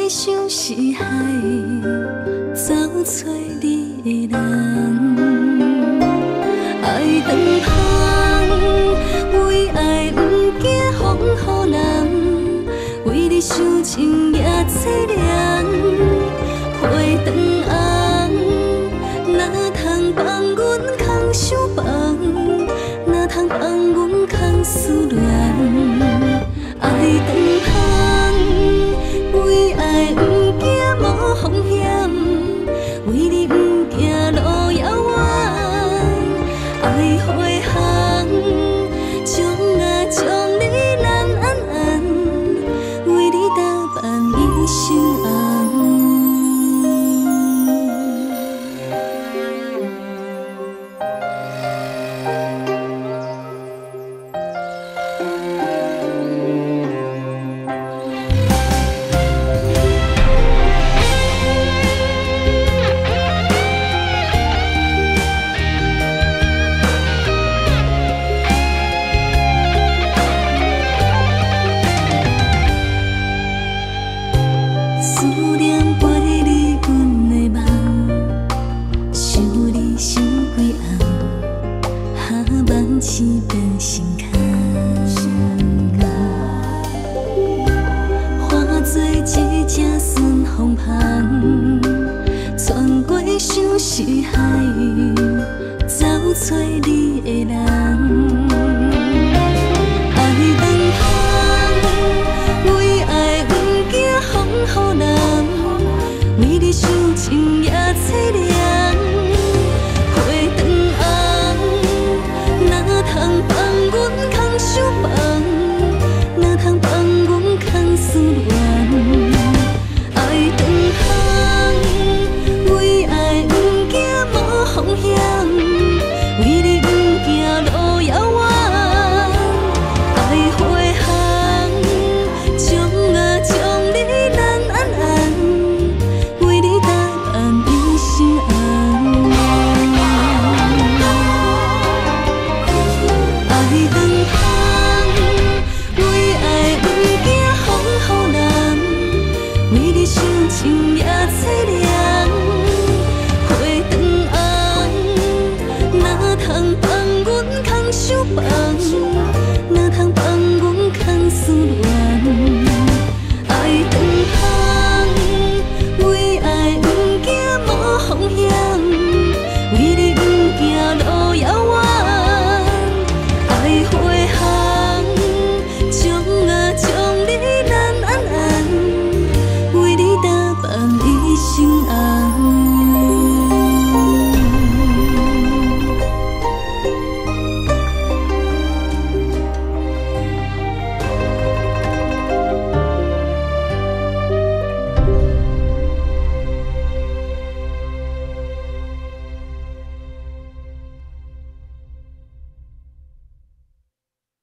你像是海，走找你的人。爱长风，为爱不惊风雨难，为你受尽也凄凉。花长红，哪通放阮空想放，哪通放阮空思恋。爱长风，为爱不惊无风险，为你不行路遥远。爱花香，将啊将你难安安，为你打扮一生红。思念陪你阮的梦，想你想几暗，梦痴变成空。化作一只顺风帆，穿过相思海，走找你。